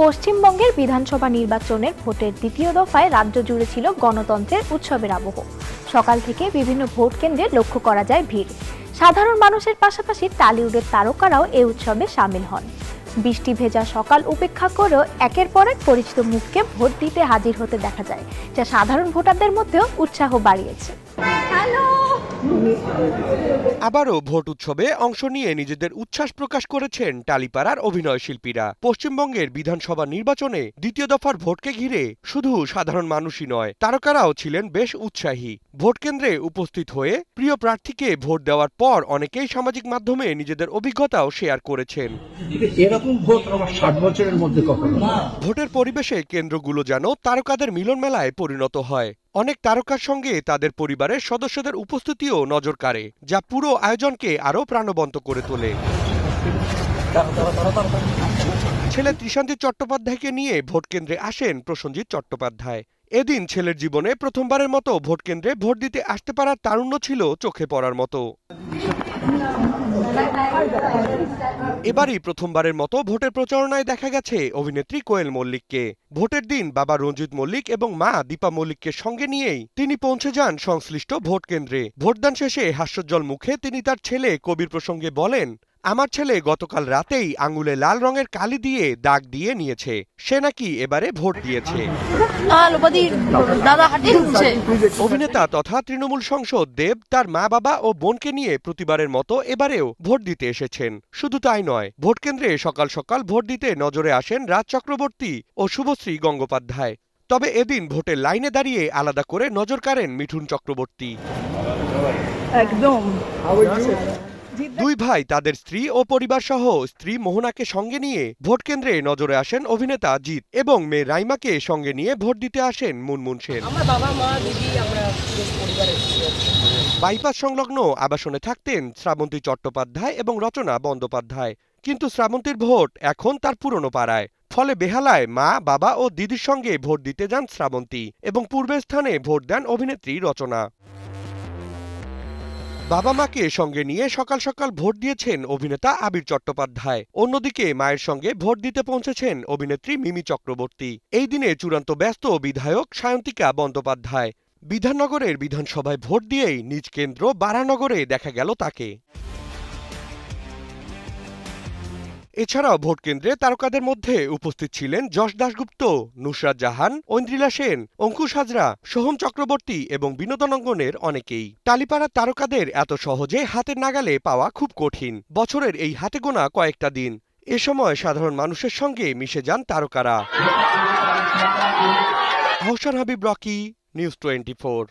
পশ্চিমবঙ্গের বিধানসভা নির্বাচনের ভোটের দ্বিতীয় দফায় রাজ্য জুড়ে ছিল গণতন্ত্রের উৎসবের আবহ। সকাল থেকে বিভিন্ন ভোট কেন্দ্রে লক্ষ্য করা যায় ভিড়। সাধারণ মানুষের পাশাপাশি টলিউডের তারকারাও এই উৎসবে সামিল হন। বৃষ্টি ভেজা সকাল উপেক্ষা করেও একের পর এক পরিচিত মুখকে ভোট দিতে হাজির হতে দেখা যায়, যা সাধারণ ভোটারদের মধ্যেও উৎসাহ বাড়িয়েছে। আবারও ভোট উৎসবে অংশ নিয়ে নিজেদের উচ্ছ্বাস প্রকাশ করেছেন টালিপাড়ার অভিনয় শিল্পীরা। পশ্চিমবঙ্গের বিধানসভা নির্বাচনে দ্বিতীয় দফার ভোটকে ঘিরে শুধু সাধারণ মানুষই নয়, তারকারাও ছিলেন বেশ উৎসাহী। ভোট কেন্দ্রে উপস্থিত হয়ে প্রিয় প্রার্থীকে ভোট দেওয়ার পর অনেকেই সামাজিক মাধ্যমে নিজেদের অভিজ্ঞতাও শেয়ার করেছেন। এরকম ভোট আমার 60 বছরের মধ্যে কখনো না। ভোটের পরিবেশে কেন্দ্রগুলো যেন তারকাদের মিলন মেলায় পরিণত হয়। অনেক তারকার সঙ্গে তাদের পরিবারের সদস্যদের উপস্থিতিও নজর কাড়ে, যা পুরো আয়োজনকে আরও প্রাণবন্ত করে তোলে। ছেলে ত্রিশান্তি চট্টোপাধ্যায়কে নিয়ে ভোট কেন্দ্রে আসেন প্রসেনজিৎ চট্টোপাধ্যায়। এদিন ছেলের জীবনে প্রথমবারের মতো ভোট কেন্দ্রে ভোট দিতে আসতে পারার তারুণ্য ছিল চোখে পড়ার মতো। এবারই প্রথমবারের মতো ভোটের প্রচারণায় দেখা গেছে অভিনেত্রী কোয়েল মল্লিককে। ভোটের দিন বাবা রঞ্জিত মল্লিক এবং মা দীপা মল্লিককে সঙ্গে নিয়েই তিনি পৌঁছে যান সংশ্লিষ্ট ভোট কেন্দ্রে। ভোটদান শেষে হাস্যোজ্জ্বল মুখে তিনি তার ছেলে কবির প্রসঙ্গে বলেন, আমার ছেলে গতকাল রাতেই আঙুলে লাল রঙের কালি দিয়ে দাগ দিয়ে নিয়েছে, সে নাকি এবারে ভোট দিয়েছে। অভিনেতা তথা তৃণমূল সাংসদ দেব তার মা বাবা ও বোনকে নিয়ে প্রতিবারের মতো এবারেও ভোট দিতে এসেছেন। শুধু তাই নয়, ভোট কেন্দ্রে সকাল সকাল ভোট দিতে নজরে আসেন রাজ চক্রবর্তী ও শুভশ্রী গঙ্গোপাধ্যায়। তবে এদিন ভোটের লাইনে দাঁড়িয়ে আলাদা করে নজর কাড়েন মিঠুন চক্রবর্তী। একদম দুই ভাই তাদের স্ত্রী ও পরিবার সহ স্ত্রী মোহনাকে সঙ্গে নিয়ে ভোট কেন্দ্রে নজরে আসেন অভিনেতা জিৎ এবং মেয়ে রাইমাকে সঙ্গে নিয়ে ভোট দিতে আসেন মুনমুন সেন। বাইপাস সংলগ্ন আবাসনে থাকতেন শ্রাবন্তী চট্টোপাধ্যায় এবং রচনা বন্দ্যোপাধ্যায়, কিন্তু শ্রাবন্তীর ভোট এখন তার পুরনো পাড়ায়। ফলে বেহালায় মা বাবা ও দিদির সঙ্গে ভোট দিতে যান শ্রাবন্তী এবং পূর্বের স্থানে ভোট দেন অভিনেত্রী রচনা। বাবা মাকে সঙ্গে নিয়ে সকাল সকাল ভোট দিয়েছেন অভিনেতা আবির চট্টোপাধ্যায়। অন্যদিকে মায়ের সঙ্গে ভোট দিতে পৌঁছেছেন অভিনেত্রী মিমি চক্রবর্তী। এই দিনে চূড়ান্ত ব্যস্ত বিধায়ক সায়ন্তিকা বন্দ্যোপাধ্যায়। বিধাননগরের বিধানসভায় ভোট দিয়েই নিজ কেন্দ্র বারানগরে দেখা গেল তাকে। এছাড়াও ভোট কেন্দ্রে তারকাদের মধ্যে উপস্থিত ছিলেন যশ দাশগুপ্ত, নুসরাত জাহান, ঐন্দ্রিলা সেন, অঙ্কুশ হাজরা, সোহম চক্রবর্তী এবং বিনোদন অঙ্গনের অনেকেই। টালিপাড়ার তারকাদের এত সহজে হাতের নাগালে পাওয়া খুব কঠিন। বছরের এই হাতে গোনা কয়েকটা দিন, এ সময় সাধারণ মানুষের সঙ্গে মিশে যান তারকারা। Ahsan Habib, Rocky, news 24।